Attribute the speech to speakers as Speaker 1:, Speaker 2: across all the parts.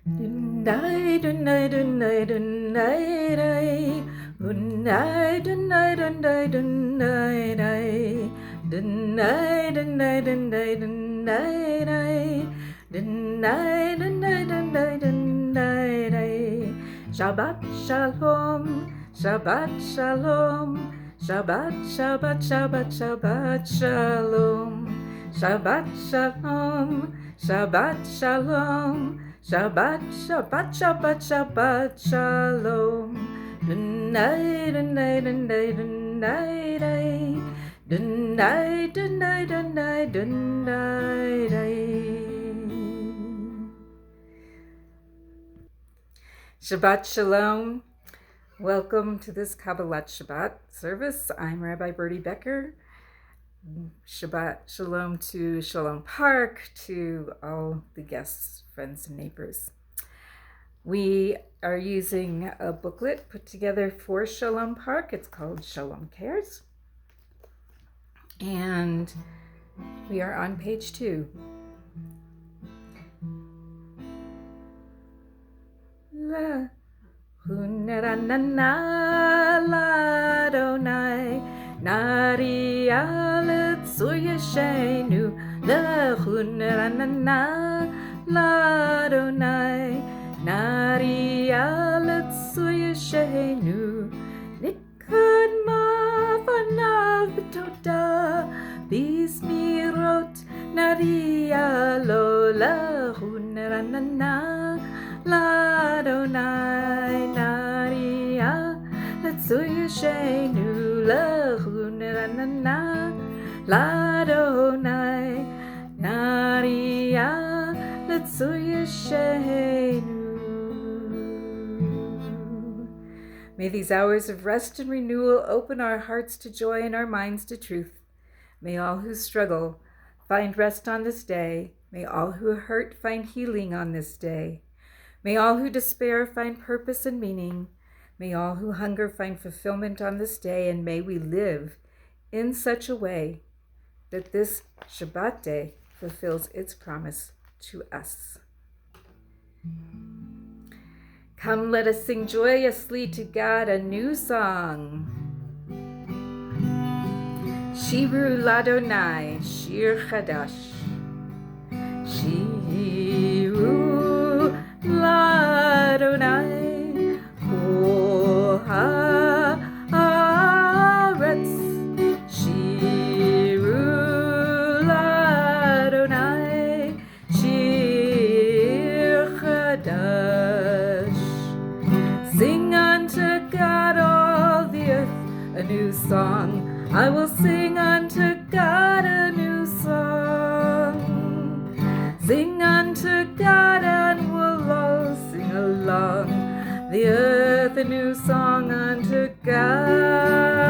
Speaker 1: Dunai, dunai, dunai, dunai, dai. Dunai, dunai, dunai, dunai, dai. Dunai, dunai, dunai, dunai, dai. Dunai, dunai, dunai, dunai, dai. Shabbat shalom, Shabbat shalom, Shabbat, Shabbat, Shabbat, Shabbat shalom, Shabbat shalom, Shabbat shalom. Shabbat, Shabbat, Shabbat, Shabbat, Shalom. Dunai, dunai, dunai, dunai, dai. Dunai, dunai, dunai, dunai, dai. Shabbat Shalom. Welcome to this Kabbalat Shabbat service. I'm Rabbi Bertie Becker. Shabbat Shalom to Shalom Park, to all the guests, friends, and neighbors. We are using a booklet put together for Shalom Park. It's called Shalom Cares. And we are on page 2. La huneranana la donai nari alet suyashenu la huneranana la donai nari alet suyashenu nikad ma fanav toda bismirot nari alo la huneranana la donai naria Latsuyashenu la huneranana la donai naria Latsuyashenu. May these hours of rest and renewal open our hearts to joy and our minds to truth. May all who struggle find rest on this day. May all who hurt find healing on this day. May all who despair find purpose and meaning. May all who hunger find fulfillment on this day, and may we live in such a way that this Shabbat day fulfills its promise to us. Come, let us sing joyously to God a new song. Shiru Ladonai, Shir Chadash. Shiru Ladonai, O haaretz, Shiru Ladonai, Shir Chadash. Sing unto God all the earth a new song. I will sing unto God a new song. Sing unto God and we'll all sing along. The earth a new song unto God.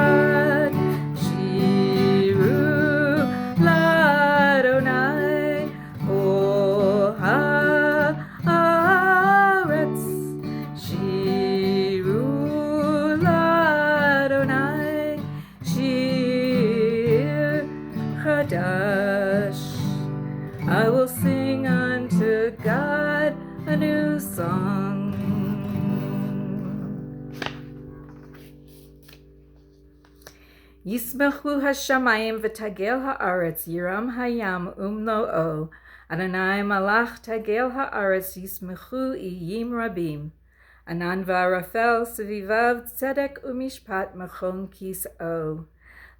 Speaker 1: Shiru Ladonai, O haaretz, Shiru Ladonai, Shir Chadash. I will sing unto God a new song. Yismechu hashamayim v'tagel haaretz yiram hayam umlo'o Adonai malach tagel haaretz yismechu iyim rabim Anan v'arafel sevivav tzedek umishpat machon kis'o.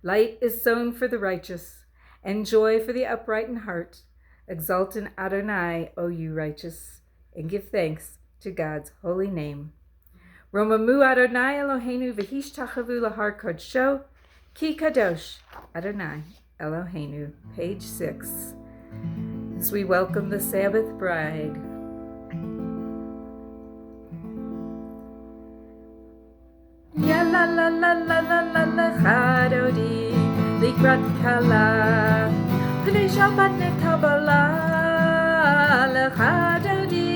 Speaker 1: Light is sown for the righteous, and joy for the upright in heart. Exult in Adonai, O you righteous, and give thanks to God's holy name. Romamu Adonai Eloheinu v'hishtachavu lahar kodsho, ki kadosh Adonai Eloheinu. Page 6. As we welcome the Sabbath bride. Ya la la la la la la la chadodi likrat kala. Pnei Shabbat nekabbalah lechadodi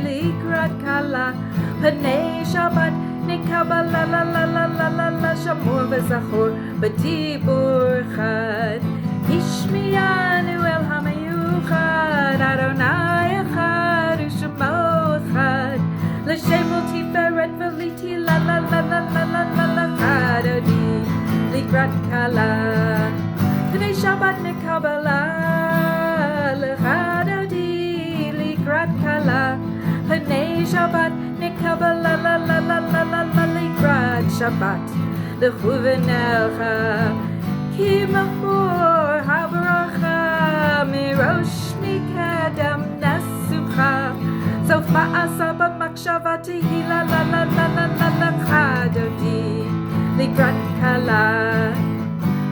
Speaker 1: likrat kala. Pnei Shabbat nekabbalah la la la la la la shamor v'zachor b'dibur chad. Hishmiyanu el hamayuchad Adonai echad u'shemo echad. Chadodi Likrat Kala Pnei Shabbat Kabbalat Chadodi Likrat Kala Pnei Shabbat Kabbalat Likrat Shabbat Lechuvenelcha Ki Machor Havaracha Mirosh Mikadam Nesucha Sof Ma'asa B'Makshava Hila La La La La La La Chadodi Likrat Kala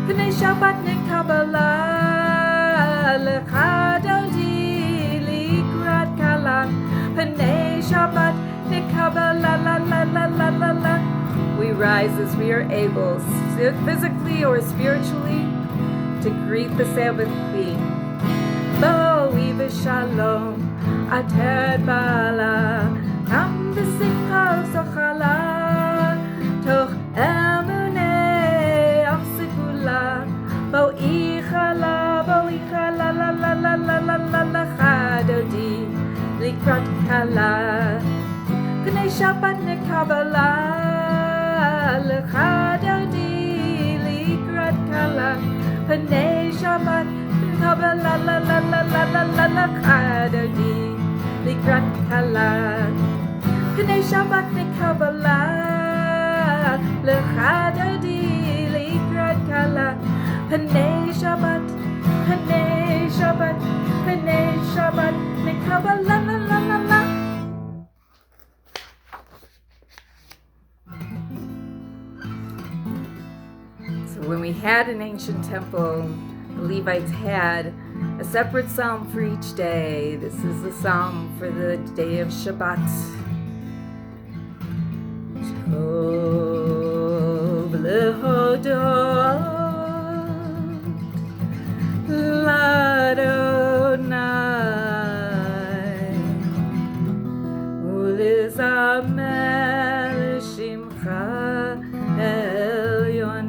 Speaker 1: Pnei Shabbat Kabbalat Chadodi Likrat Kala Pnei Shabbat Kabbalat La La La La La La. We rise as we are able, physically or spiritually, to greet the Sabbath Queen. Lo v'shalom, ater bala, tam v'simcha v'sochala, toch emunei afsikula, bo'ichala la la la la la la la la chadodi, likrat kala, pnei Shabbat Kabbalat. Chadodi Likrat Kala Pnei Shabbat Kabbalat La La La La La La La Chadodi Likrat Kala Pnei Shabbat Kabbalat Chadodi Likrat Kala Pnei Shabbat Kabbalat La La La La. When we had an ancient temple, the Levites had a separate psalm for each day. This is the psalm for the day of Shabbat. Tov lehodot l'Adonai u'lizamer l'shimcha elyon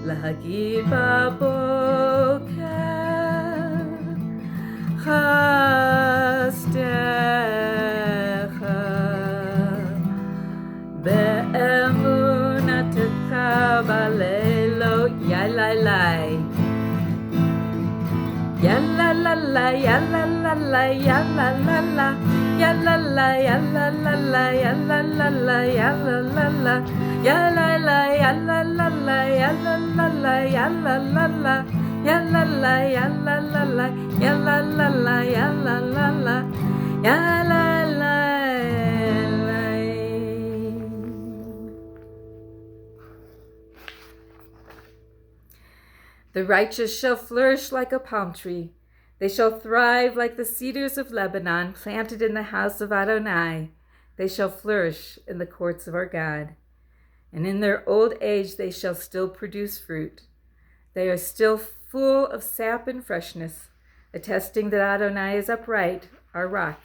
Speaker 1: להגיד בבוקר חסדך באמונתך בלילות יללי יללה יללה יללה יללה יללה יללה יללה Ya la la ya la la la ya la la la ya la la la ya la la ya la la la ya la la la ya la la la ya la la. The righteous shall flourish like a palm tree. They shall thrive like the cedars of Lebanon, planted in the house of Adonai. They shall flourish in the courts of our God. And in their old age they shall still produce fruit. They are still full of sap and freshness, attesting that Adonai is upright, our rock,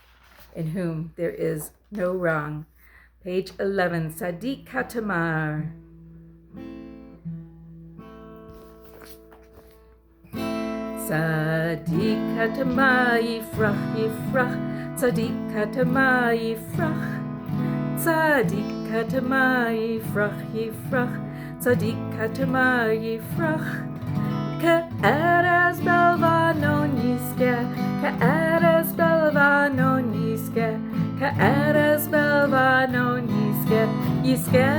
Speaker 1: in whom there is no wrong. Page 11, Sadiq Katamar. Sadiq Katamar Yifrach Yifrach, Sadiq Katamar Yifrach. Tzadik Katamar Yifrach Yifrach, Tzadik Katamar Yifrach. Ke'eres belvanon yiske, Ke'eres belvanon yiske, Ke'eres belvanon yiske, yiske.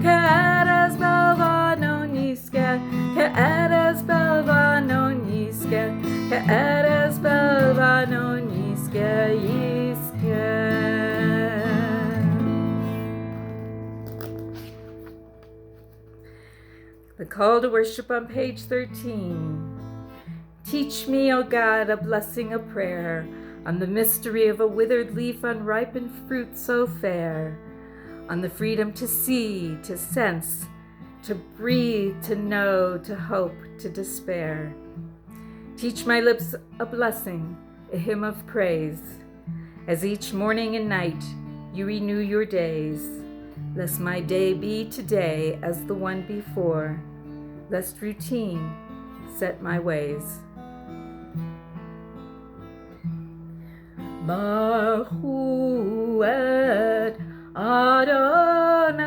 Speaker 1: Ke'eres belvanon yiske, Ke'eres belvanon yiske, Ke'eres belvanon yiske, yiske. The call to worship on page 13. Teach me, O God, a blessing, a prayer, on the mystery of a withered leaf, unripened fruit so fair, on the freedom to see, to sense, to breathe, to know, to hope, to despair. Teach my lips a blessing, a hymn of praise, as each morning and night you renew your days. Lest my day be today as the one before, lest routine set my ways. Baruch et Adonai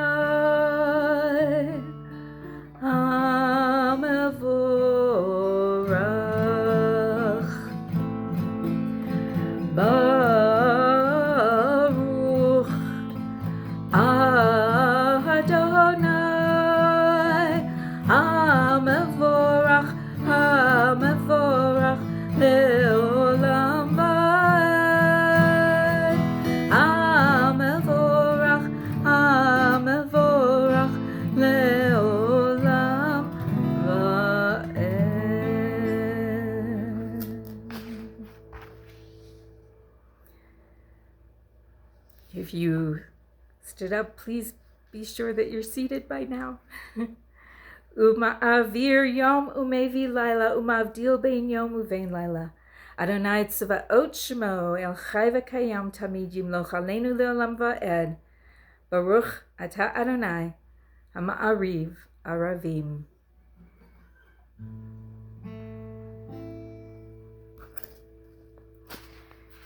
Speaker 1: HaMevorach Baruch Adonai HaMevorach HaMevorach Le'olam Va'ed HaMevorach HaMevorach Le'olam Va'ed. If you stood up, please be sure that you're seated by now. Uma'avir yom umevi laila umavdil bein yom uvein laila. Adonai tzvaot shemo el chai v'kayam tamid yimloch aleinu le'olam va'ed. Baruch atah Adonai hama'ariv aravim.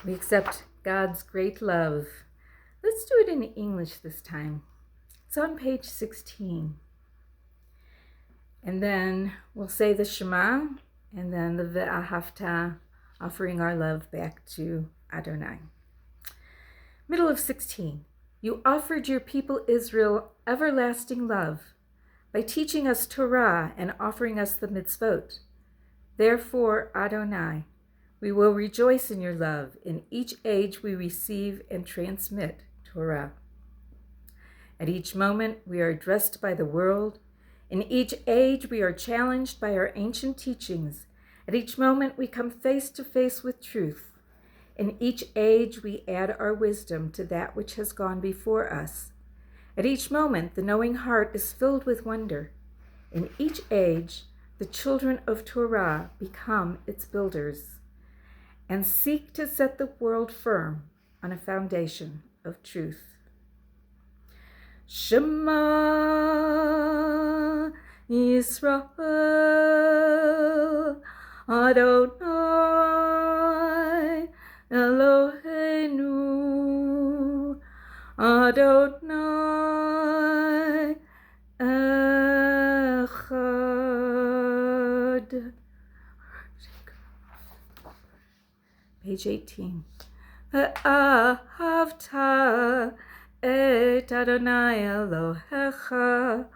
Speaker 1: We accept God's great love. Let's do it in English this time. It's on page 16. And then we'll say the Shema, and then the Ve'ahavta, offering our love back to Adonai. Middle of 16. You offered your people Israel everlasting love by teaching us Torah and offering us the mitzvot. Therefore, Adonai, we will rejoice in your love. In each age we receive and transmit Torah. At each moment we are addressed by the world. In each age we are challenged by our ancient teachings. At each moment we come face to face with truth. In each age we add our wisdom to that which has gone before us. At each moment the knowing heart is filled with wonder. In each age the children of Torah become its builders and seek to set the world firm on a foundation of truth. Shema Yisrael Adonai Eloheinu Adonai Echad. Page 18. Ve'ahavta et Adonai Elohecha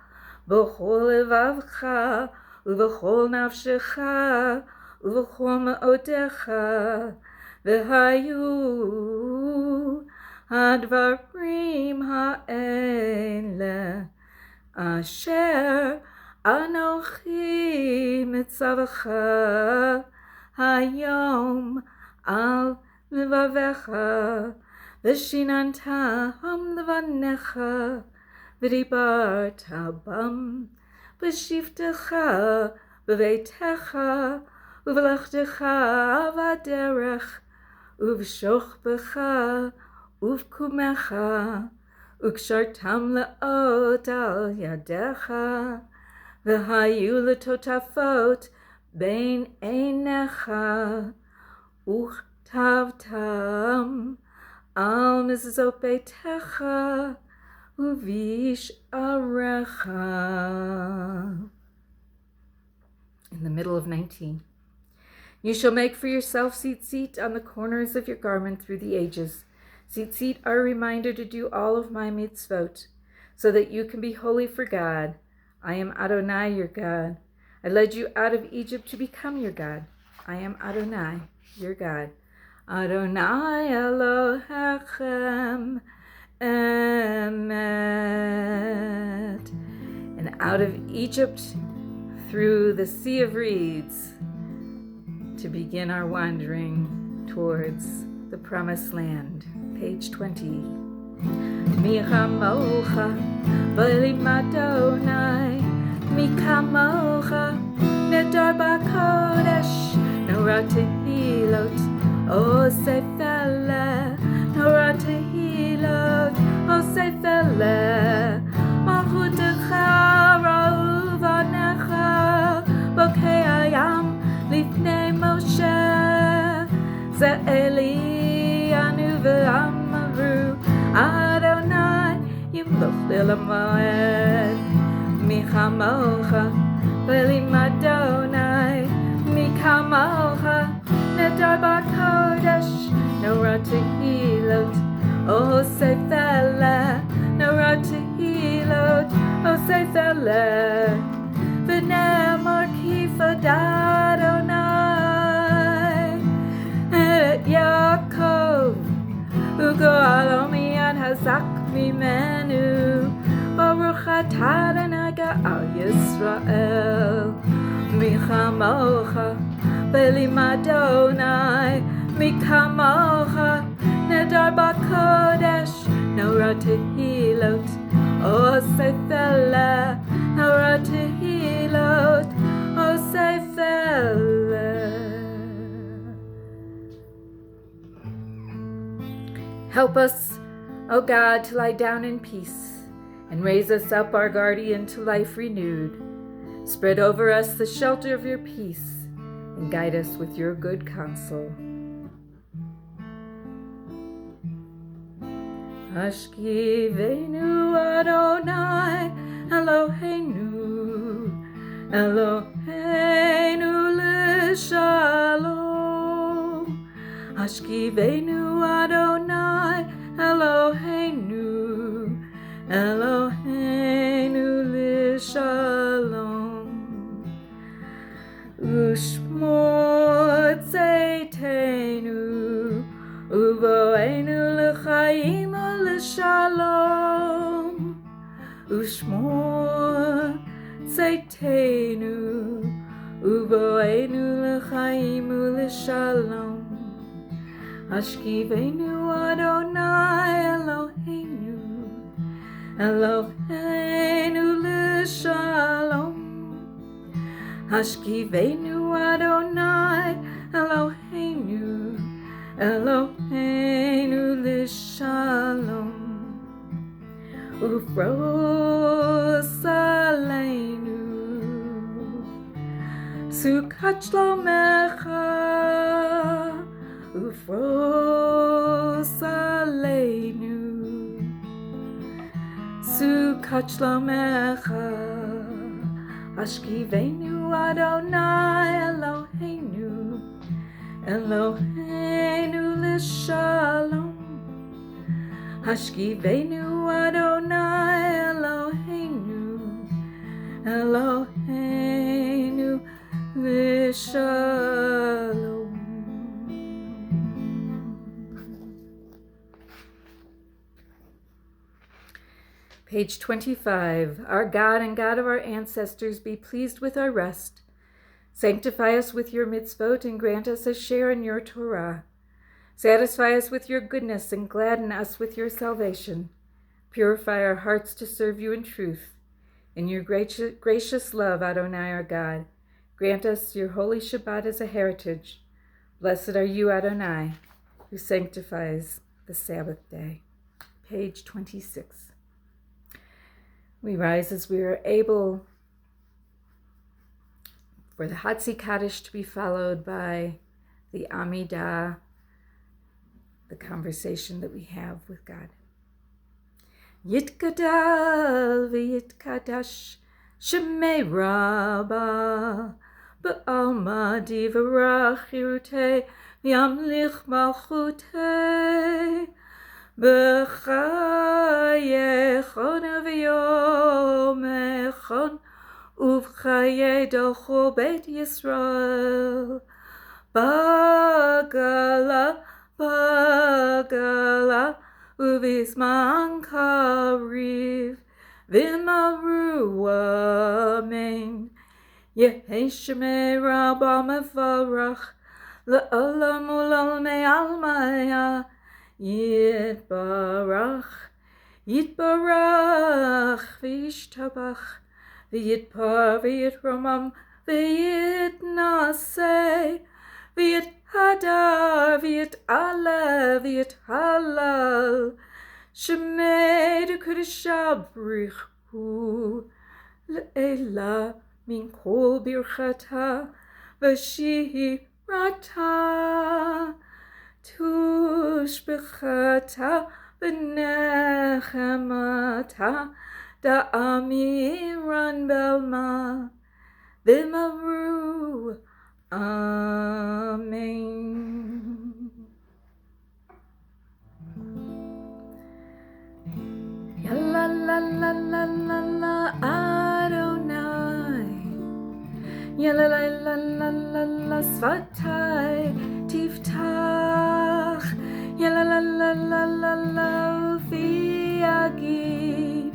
Speaker 1: b'chol levavcha u'b'chol nafshecha u'b'chol me'odecha v'hayu hadvarim ha'ele asher anochi mitzavacha hayom al levavecha v'shinantam levanecha v'dibarta bam v'shivtecha v'veitecha uv'lechtecha v'aderech uv'shochbecha uv'kumecha u'kshartam le'ot al yadecha v'hayu letotafot bein einecha uchtavtam al mizzot beitecha uvish arecha. In the middle of 19. You shall make for yourself tzitzit on the corners of your garment through the ages. Tzitzit are a reminder to do all of my mitzvot, so that you can be holy for God. I am Adonai, your God. I led you out of Egypt to become your God. I am Adonai, your God. Adonai Elohechem Emet. And out of Egypt through the Sea of Reeds to begin our wandering towards the Promised Land. Page 20. Mi chamocha v'lim Adonai, mi kamocha nedar b'kodesh, nora tehilot osefele, nora tehilot osefele, malchutecha ra'uvanecha bokei hayam lifnei Moshe, ze'eli anu ve'amaru ללמד מחמוך ולימד אדוני מכמוך נדר בקודש נורא תהילות עושה תלה נורא תהילות עושה תלה ונאמר כי פדה אדוני את יעקב וגואלו מיד הזק ממנו ברוך אתה אדוני גאל ישראל מחמוך ולימד אדוני מכמוך נדר בקודש נורא תהילות עושה תלה נורא תהילות עושה תלה. Help us, O God, to lie down in peace, and raise us up, our guardian, to life renewed. Spread over us the shelter of your peace, and guide us with your good counsel. Hashkivenu Adonai Eloheinu Eloheinu l'shalom. Hashkivenu Adonai Eloheinu Eloheinu l'shalom. Ushmor tzeitenu uvoenu l'chaim l'shalom. Ushmor tzeitenu uvoenu l'chaim l'shalom. Hashkivenu Adonai Eloheinu Eloheinu l'shalom. Hashkivenu Adonai Eloheinu Eloheinu l'shalom. Ufros aleinu Sukkot shlomecha. Ufros aleinu Sukkot shlomecha. Hashkivenu Adonai Eloheinu Eloheinu l'shalom. Hashkivenu Adonai Eloheinu Eloheinu l'shalom. Page 25. Our God and God of our ancestors, be pleased with our rest. Sanctify us with your mitzvot and grant us a share in your Torah. Satisfy us with your goodness and gladden us with your salvation. Purify our hearts to serve you in truth. In your gracious love, Adonai our God, grant us your holy Shabbat as a heritage. Blessed are you, Adonai, who sanctifies the Sabbath day. Page 26. We rise as we are able for the Hatzi Kaddish to be followed by the Amidah, the conversation that we have with God. Yitkadal v'yitkadash shemei Rabba ba'alma divarach yirutei v'yamlich malchutei b'chayechon v'yomechon uv'chaye docho beit Yisrael bagala uvizman kariv v'maru amen Yehi shemei Rabba mevarach le'olam u'l'olmei almaya Yitbarach v'yishtabach v'yitpar v'yitromam v'yitnaseh v'yithadar v'yit'aleh v'yithalal shemei d'kudesha brichu le'ela min kol birchata v'shirata Tushbechata v'nechemata da'amiran belma v'imavru. Amen. Ya la la la la la la Adonai. Ya la la la la la la Svatai Tiftach. Ya la la la la la la Ufi Agid.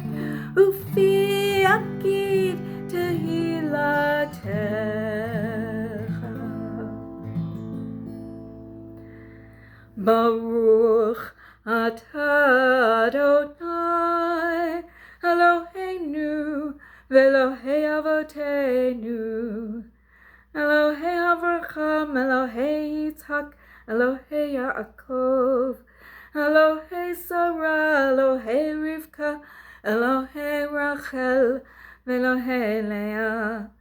Speaker 1: Ufi Agid Tehilatecha. Baruch atah Adonai Eloheinu v'Elohei Avotenu Elohei Avraham Elohei Yitzhak Elohei Yaakov Elohei Sarah Elohei Rivka Elohei Rachel v'Elohei Leah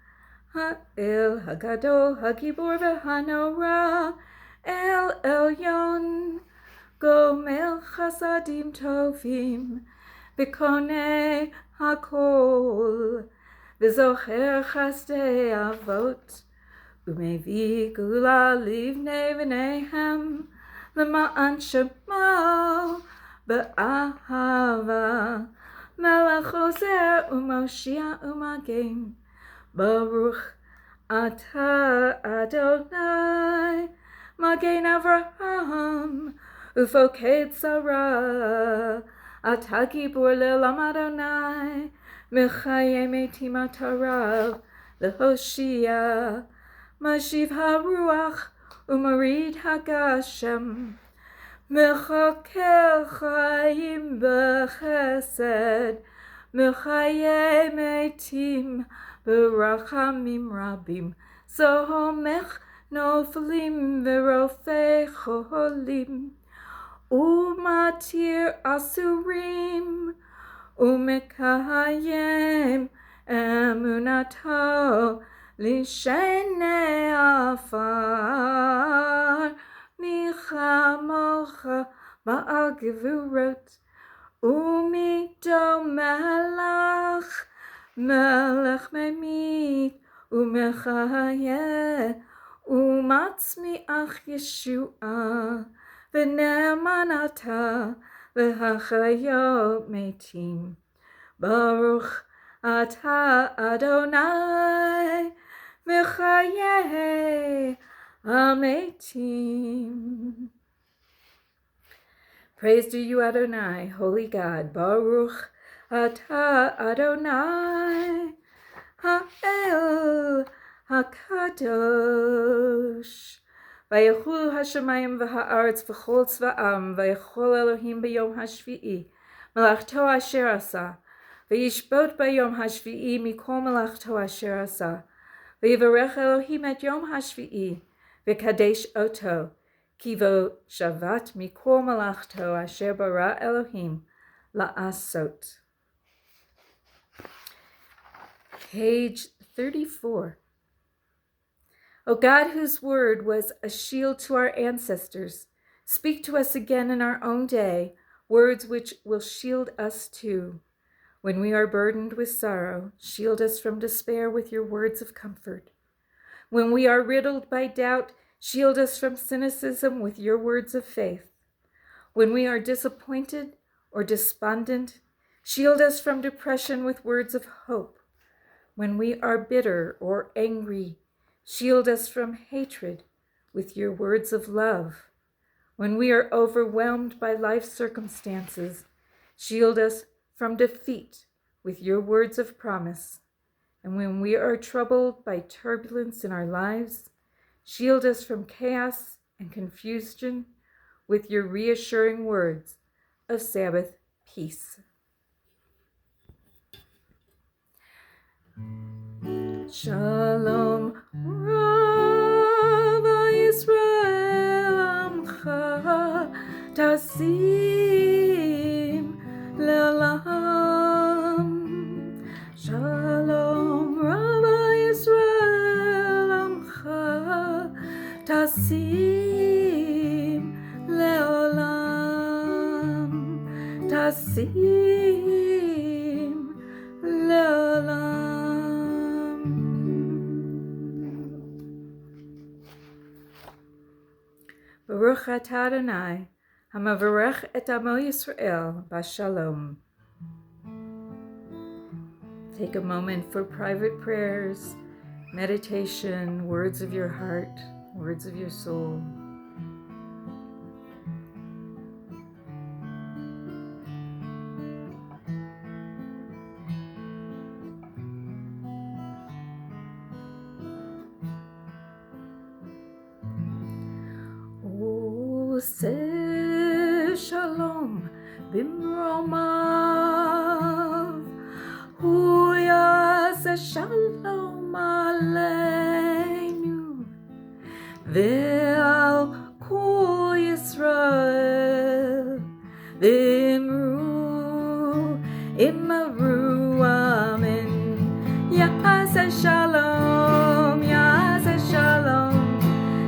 Speaker 1: Ha'el Hagadol Hagibor v'Hanora El Elyon Gomel Chasadim Tovim B'konei Hakol V'zocher Chasdei Avot U'mevi Gula Livnei V'neihem L'ma'an Shemo B'ahava Melech Ozer U'Moshia U'Magen Baruch atah Adonai Magen Avraham Ufoked Sarah Atah Gibor Le'olam Adonai Mechaye Metim Atarav Lehoshia Mashiv HaRuach Umarid HaGashem Mechakel Chaim B'Chesed Mechaye Metim B'Rachamim Rabim Zohomech Nofelim V'Rofei Cholim Umatir Asurim Umekayem Emunato Lishenei Afar Michamocha Ba'al Gevurot Umido Melech Melech Memit Umechayeh Umatzmiach Yeshua V'ne'emanata V'hachayot Metim Baruch atah Adonai Mechayeh Hametim. Praise to you, Adonai, holy God. Baruch atah Adonai Ha'el HaKadosh. Vayechulu hashamayim v'ha'aretz v'chol tzva'am vayechol Elohim b'yom hashvi'i melachto asher asa v'yishbot b'yom hashvi'i mikol melachto asher asa v'yivarech Elohim et yom hashvi'i v'kadesh oto kivo shavat mikol melachto asher bara Elohim la'asot. Page 34. O God, whose word was a shield to our ancestors, speak to us again in our own day, words which will shield us too. When we are burdened with sorrow, shield us from despair with your words of comfort. When we are riddled by doubt, shield us from cynicism with your words of faith. When we are disappointed or despondent, shield us from depression with words of hope. When we are bitter or angry, shield us from hatred with your words of love. When we are overwhelmed by life circumstances, shield us from defeat with your words of promise. And when we are troubled by turbulence in our lives, shield us from chaos and confusion with your reassuring words of Sabbath peace. Shalom Rav Yisrael Amcha Tasim Le'olam. Shalom Rav Yisrael Amcha Tasim Le'olam. Asim Leolam. Baruch atah Adonai, hamavarech et amo Yisrael b'shalom. Take a moment for private prayers, meditation, words of your heart, words of your soul. Say shalom bimromav, hu yaseh shalom aleinu, ve'al kol Yisrael, imru amen. Yaseh shalom,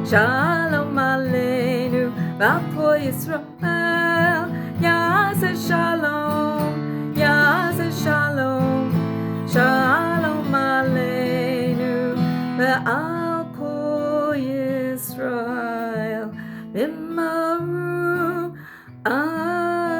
Speaker 1: shalom aleinu, ve'al kol Yisrael. Yaseh shalom, shalom aleinu, ve'al kol Yisrael. Imru amen.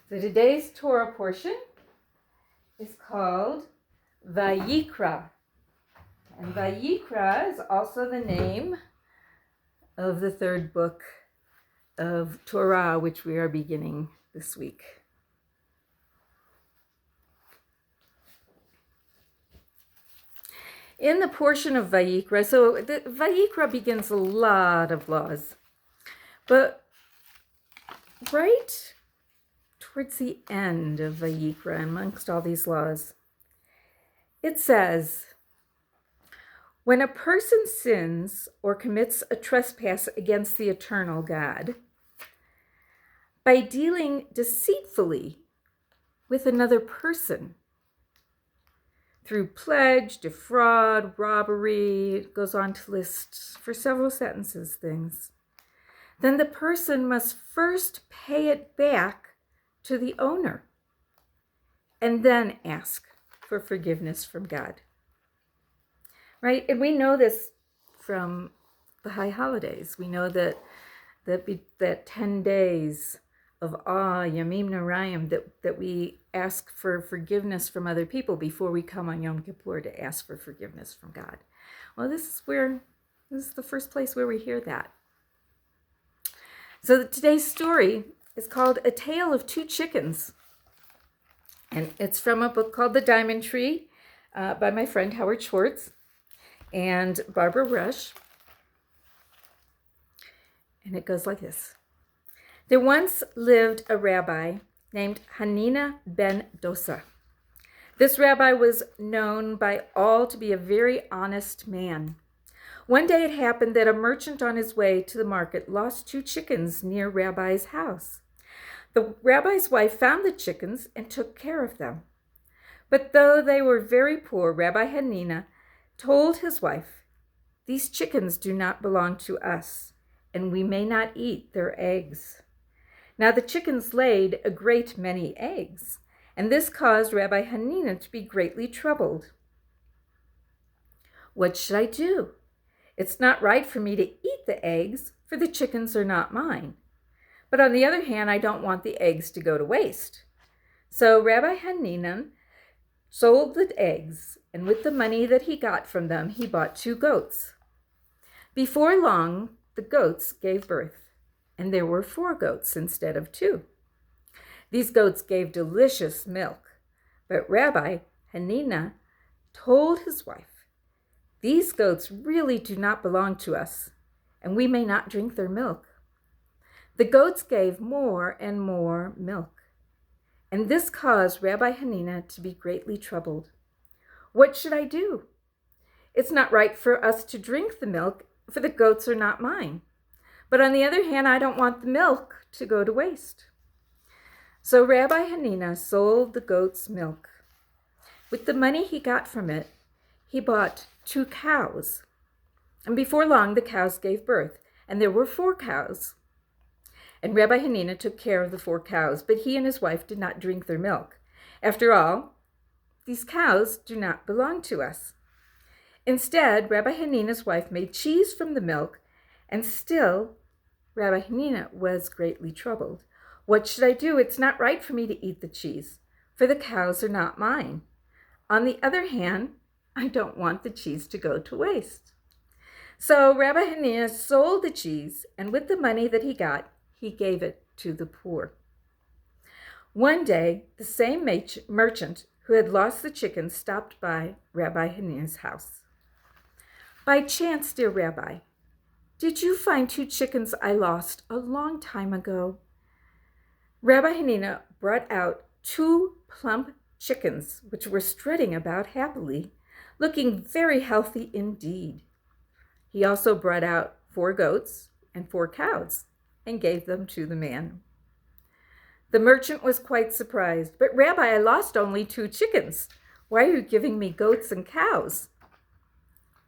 Speaker 1: So today's Torah portion is called Vayikra. And Vayikra is also the name of the third book of Torah, which we are beginning this week. In the portion of Vayikra, so the Vayikra begins a lot of laws, but right towards the end of Vayikra, amongst all these laws, it says, when a person sins or commits a trespass against the eternal God, by dealing deceitfully with another person, through pledge, defraud, robbery, it goes on to list for several sentences things, then the person must first pay it back to the owner and then ask for forgiveness from God. Right? And we know this from the high holidays. We know that 10 days of awe, Yamim Narayim, that we ask for forgiveness from other people before we come on Yom Kippur to ask for forgiveness from God. Well, this is the first place where we hear that. So today's story is called A Tale of Two Chickens. And it's from a book called The Diamond Tree by my friend Howard Schwartz and Barbara Rush. And it goes like this. There once lived a rabbi named Hanina ben Dosa. This rabbi was known by all to be a very honest man. One day it happened that a merchant on his way to the market lost two chickens near Rabbi's house. The rabbi's wife found the chickens and took care of them. But though they were very poor, Rabbi Hanina told his wife, "These chickens do not belong to us, and we may not eat their eggs." Now the chickens laid a great many eggs, and this caused Rabbi Hanina to be greatly troubled. "What should I do? It's not right for me to eat the eggs, for the chickens are not mine. But on the other hand, I don't want the eggs to go to waste." So Rabbi Hanina sold the eggs, and with the money that he got from them, he bought 2 goats. Before long, the goats gave birth, and there were 4 goats instead of 2. These goats gave delicious milk, but Rabbi Hanina told his wife, "These goats really do not belong to us, and we may not drink their milk." The goats gave more and more milk, and this caused Rabbi Hanina to be greatly troubled. "What should I do? It's not right for us to drink the milk, for the goats are not mine. But on the other hand, I don't want the milk to go to waste." So Rabbi Hanina sold the goat's milk. With the money he got from it, he bought 2 cows. And before long, the cows gave birth, and there were 4 cows. And Rabbi Hanina took care of the 4 cows, but he and his wife did not drink their milk. After all, these cows do not belong to us. Instead, Rabbi Hanina's wife made cheese from the milk, and still, Rabbi Hanina was greatly troubled. What should I do? It's not right for me to eat the cheese, for the cows are not mine. On the other hand, I don't want the cheese to go to waste. So Rabbi Hanina sold the cheese, and with the money that he got, he gave it to the poor. One day, the same merchant who had lost the chickens stopped by Rabbi Hanina's house. By chance, dear Rabbi, did you find 2 chickens I lost a long time ago? Rabbi Hanina brought out 2 plump chickens, which were strutting about happily, looking very healthy indeed. He also brought out 4 goats and 4 cows and gave them to the man. The merchant was quite surprised. But Rabbi, I lost only 2 chickens. Why are you giving me goats and cows?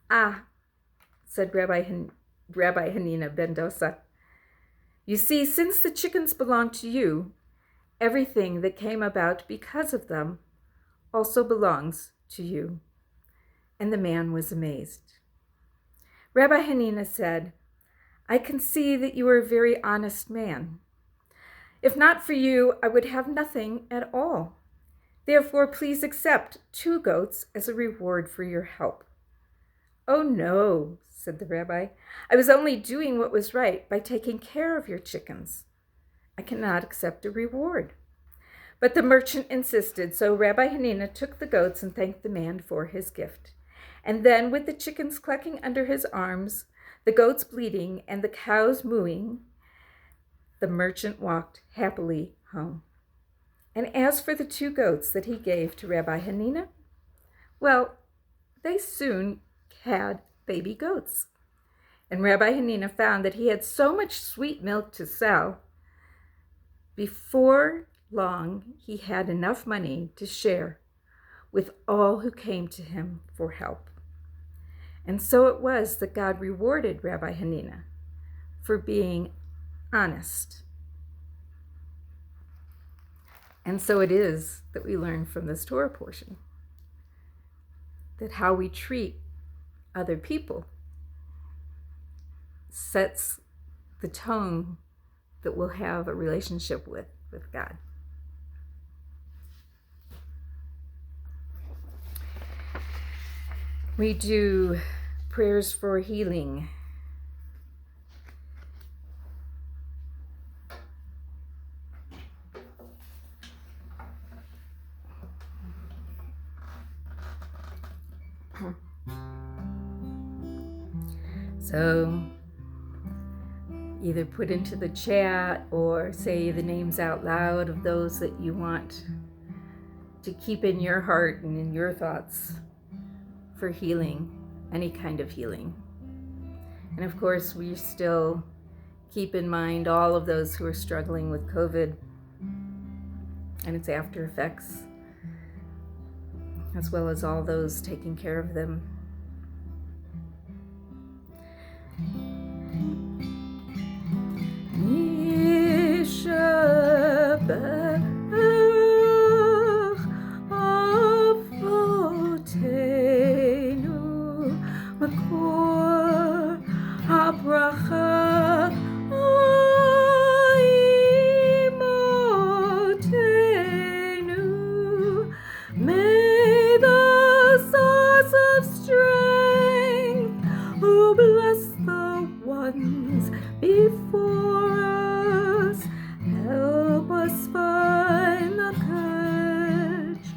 Speaker 1: Ah, said Rabbi Hanina ben Dosa. You see, since the chickens belong to you, everything that came about because of them also belongs to you. And the man was amazed. Rabbi Hanina said, I can see that you are a very honest man. If not for you, I would have nothing at all. Therefore, please accept 2 goats as a reward for your help. Oh no, said the rabbi. I was only doing what was right by taking care of your chickens. I cannot accept a reward. But the merchant insisted, so Rabbi Hanina took the goats and thanked the man for his gift. And then, with the chickens clucking under his arms, the goats bleating, and the cows mooing, the merchant walked happily home. And as for the 2 goats that he gave to Rabbi Hanina, well, they soon had baby goats. And Rabbi Hanina found that he had so much sweet milk to sell. Before long, he had enough money to share with all who came to him for help. And so it was that God rewarded Rabbi Hanina for being honest. And so it is that we learn from this Torah portion that how we treat other people sets the tone that we'll have a relationship with God. We do prayers for healing. So either put into the chat or say the names out loud of those that you want to keep in your heart and in your thoughts for healing, any kind of healing. And of course, we still keep in mind all of those who are struggling with COVID and its after effects, as well as all those taking care of them. Before us, help us find the courage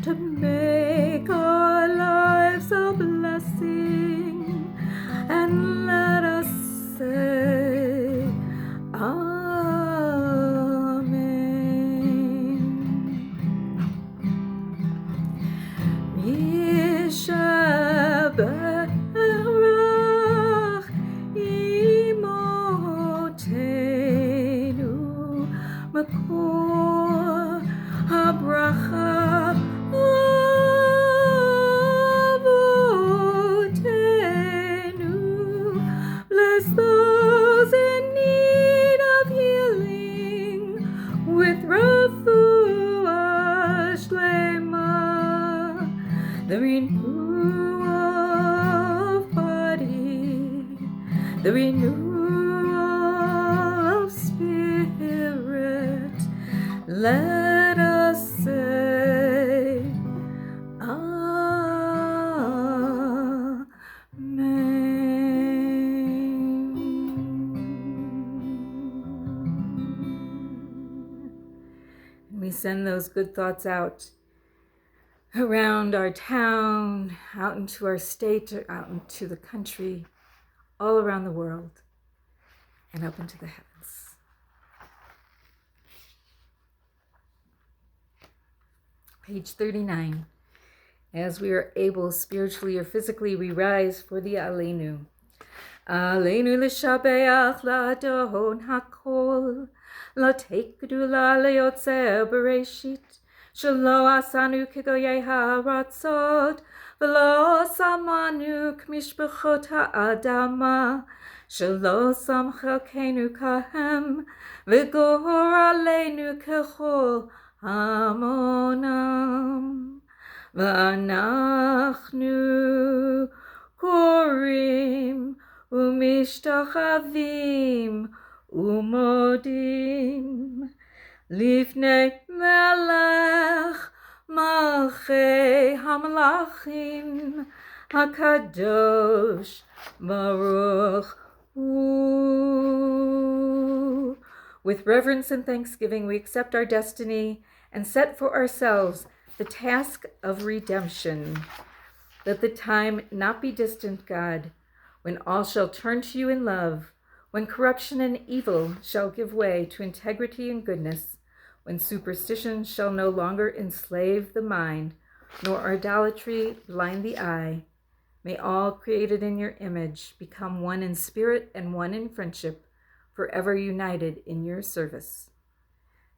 Speaker 1: to make our lives a blessing, and let us say Amen. Makor renewal of body, the renewal of spirit. Let us say, Amen. And we send those good thoughts out around our town, out into our state, out into the country, all around the world, and up into the heavens. Page 39. As we are able, spiritually or physically, we rise for the Aleinu. Aleinu l'shabeach la'adon hakol, la'teik gedula le'yotzer bereshit, shelo asanu kegoyei ha'aratzot, v'lo samanu k'mishpachot ha'adama, shelo sam chelkenu kahem, v'gor aleinu kechol hamonam. V'anachnu korim umishtachavim umodim lifnei melech malchei hamalachim hakadosh baruch hu. With reverence and thanksgiving, we accept our destiny and set for ourselves the task of redemption. Let the time not be distant, God, when all shall turn to you in love, when corruption and evil shall give way to integrity and goodness, when superstition shall no longer enslave the mind, nor idolatry blind the eye. May all created in your image become one in spirit and one in friendship, forever united in your service.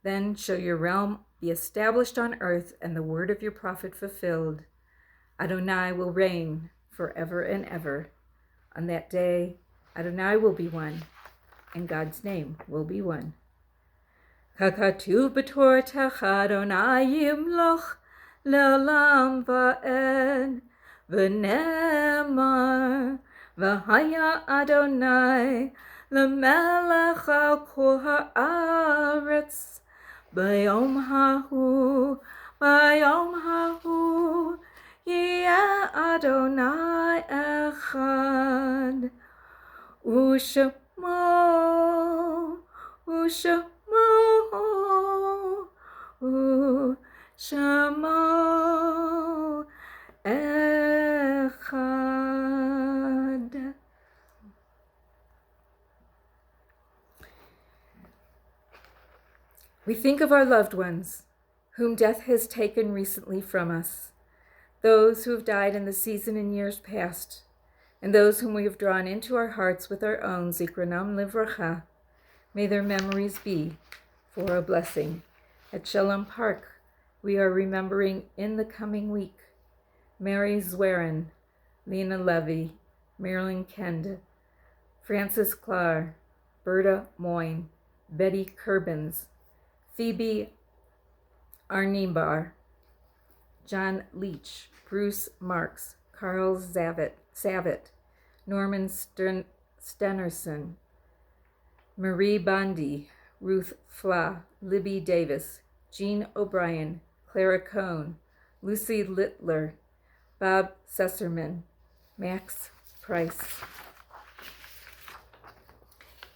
Speaker 1: Then shall your realm be established on earth and the word of your prophet fulfilled. Adonai will reign forever and ever. On that day, Adonai will be one, and God's name will be one. Kakatuv b'torah Adonai yimloch le'olam va'ed, v'nemar v'haya Adonai le'melech al kol ha'aretz. Bayom hahu, yeh Adonai echad. Ushemo, Shemo echad. We think of our loved ones, whom death has taken recently from us, those who have died in the season in years past, and those whom we have drawn into our hearts with our own Zikronam Livracha. May their memories be for a blessing. At Shalom Park, we are remembering in the coming week Mary Zwerin, Lena Levy, Marilyn Kend, Frances Clark, Berta Moyne, Betty Kerbins, Phoebe Arnimbar, John Leach, Bruce Marks, Carl Savitt, Norman Stenerson, Marie Bondi, Ruth Fla, Libby Davis, Jean O'Brien, Clara Cohn, Lucy Littler, Bob Sesserman, Max Price,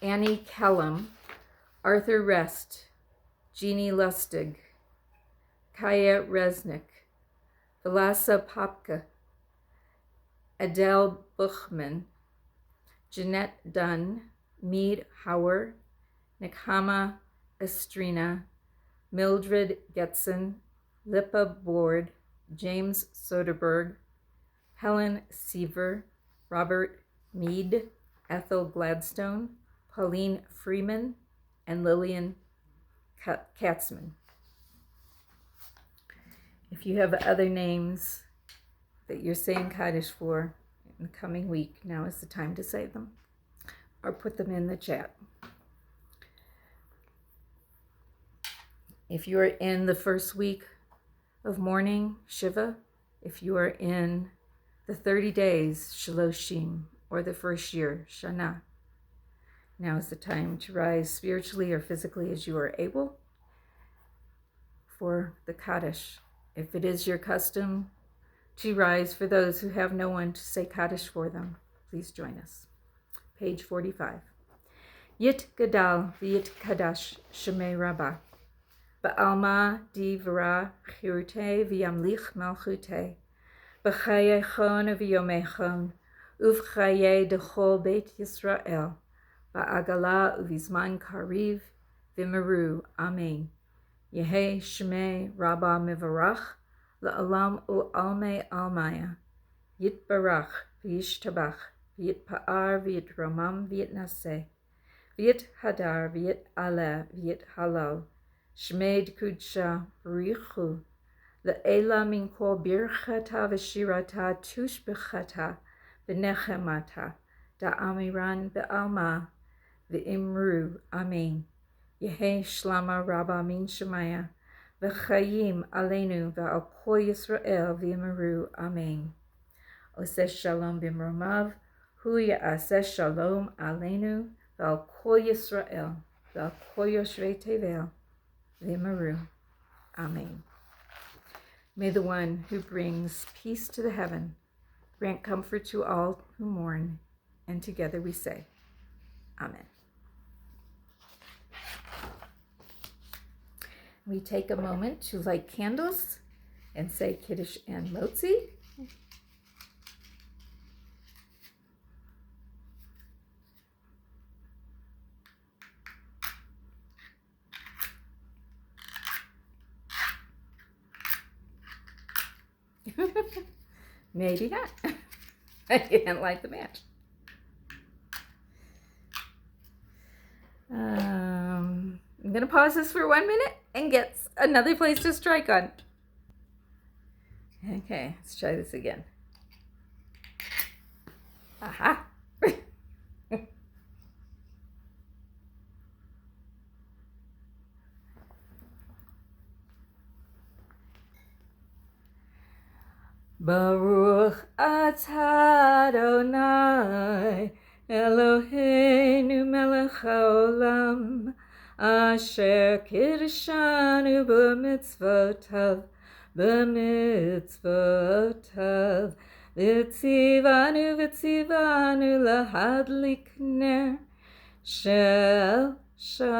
Speaker 1: Annie Kellum, Arthur Rest, Jeannie Lustig, Kaya Resnick, Vilasa Popka, Adele Buchman, Jeanette Dunn, Mead Hauer, Nekama Estrina, Mildred Getson, Lippa Board, James Soderberg, Helen Seaver, Robert Mead, Ethel Gladstone, Pauline Freeman, and Lillian Katzman. If you have other names that you're saying Kaddish for in the coming week, now is the time to say them or put them in the chat. If you're in the first week of mourning, Shiva, If you are in the 30 days, Shaloshim, or the first year, Shana, now is the time to rise spiritually or physically as you are able for the Kaddish. If it is your custom to rise for those who have no one to say Kaddish for them, please join us. Page 45. Yit Gadal V'yit Kadash Shemei Rabbah Ba'alma Divra Chirute V'yamlich Malchute B'chaye Chon V'yomei Chon Uv'chaye Dechol Beit Yisrael Ba'agala Uv'izman Kariv V'meru Amen. Yehe Shemei Rabbah Mivarach La'alam U'almei Almaya Yitbarach V'yishtabach V'yitpa'ar V'yitromam V'yitnaseh V'yit Hadar V'yit Aleh V'yit Halal Shmei Kudsha B'richu Le'ela Min Kol Birchata V'shirata Tushbechata V'nechemata Da'amiran Be'alma V'imru Amen. Yehe Shlama Rabba Min Shemaya V'chayim Aleinu V'al Kol Yisrael V'imru Amen. Oseh Shalom B'mromav Hu Ya'aseh Shalom Aleinu V'al Kol Yisrael V'al Kol Yoshvei Tevel V'imru Amen. May the one who brings peace to the heaven grant comfort to all who mourn, and together we say, Amen. We take a moment to light candles and say Kiddush and Motzi. Maybe not. I didn't light the match. I'm going to pause this for 1 minute and get another place to strike on. Okay, let's try this again. Aha! Baruch atah Adonai Eloheinu melech haolam asher kiddushanu b'mitzvotav v'tzivanu lahadlik ner shel Shabbat.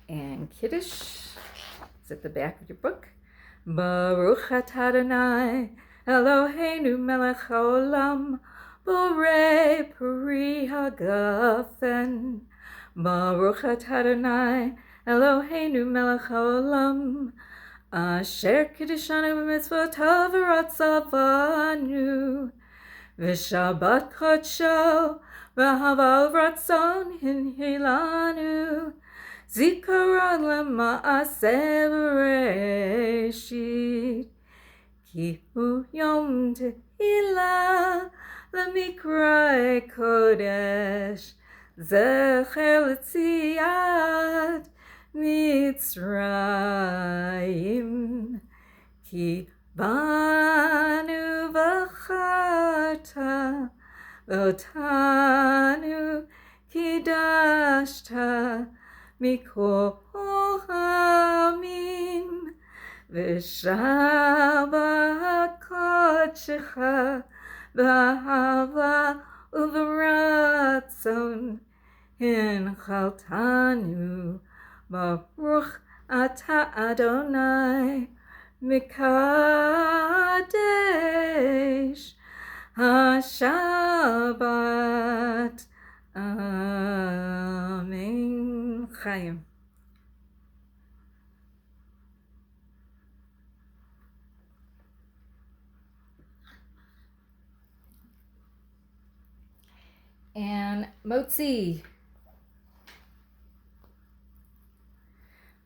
Speaker 1: And Kiddush is at the back of your book. Baruch atah Adonai Eloheinu melech haolam borei peri hagafen. Baruch atah Adonai Eloheinu melech haolam asher kiddushanu b'mitzvotav v'ratzavanu v'shabbat kodsho v'hava v'ratzon hinhilanu Zikaron lema'aseh b'reshit Ki hu yom tehillah lemikra kodesh Zecher l'tziat Mitzrayim Ki banu v'charta V'otanu kidashta Mikol hamim v'shabbat kodshecha v'ahava uv'ratzon hinchaltanu Baruch atah Adonai mikadesh ha-shabbat. Amen. Chaim. And Motzi.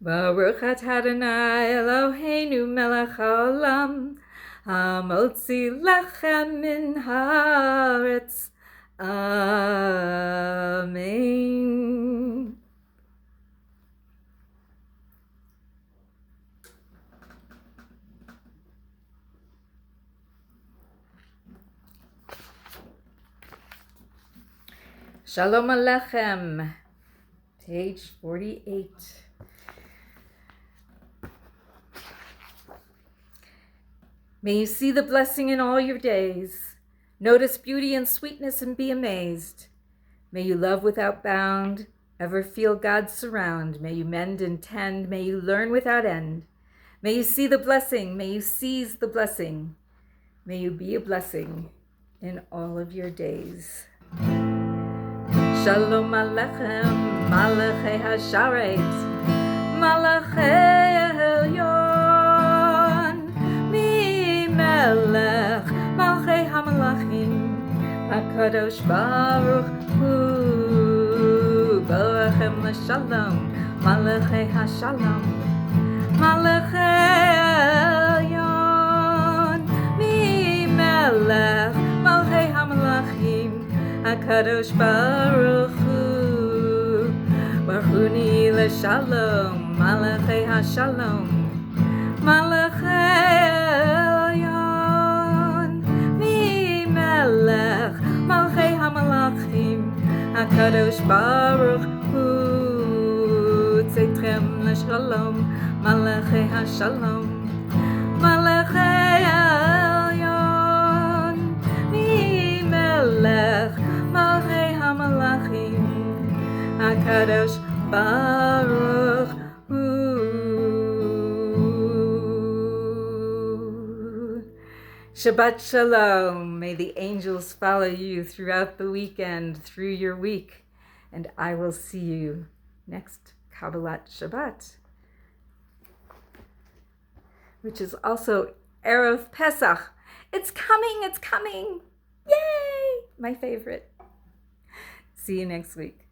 Speaker 1: Baruch atah Adonai Eloheinu melech haolam hamotzi lechem min haaretz Amen. Shalom Aleichem, page 48. May you see the blessing in all your days. Notice beauty and sweetness and be amazed. May you love without bound, ever feel God's surround. May you mend and tend, may you learn without end. May you see the blessing, may you seize the blessing. May you be a blessing in all of your days. Shalom Aleichem, Malachei HaSharet, Malachei Elyon, Melech, Malchei HaMalachim, HaKadosh Baruch Hu, Borachem LaShalom, Malachei HaShalom, Malachei Elyon, Melech, Malchei HaMalachim, HaKadosh Baruch Hu, Baruchuni LaShalom, Malachei HaShalom, Malachei Elyon, Melech, Malchei HaMalachim, HaKadosh Baruch Hu, Tzeitrem LaShalom, Malachei HaShalom, Malachei Elyon, Melech, Malchei HaMalachim, HaKadosh Baruch Hu. Shabbat Shalom. May the angels follow you throughout the weekend, through your week, and I will see you next Kabbalat Shabbat, which is also Erev Pesach. It's coming, it's coming. Yay! My favorite. See you next week.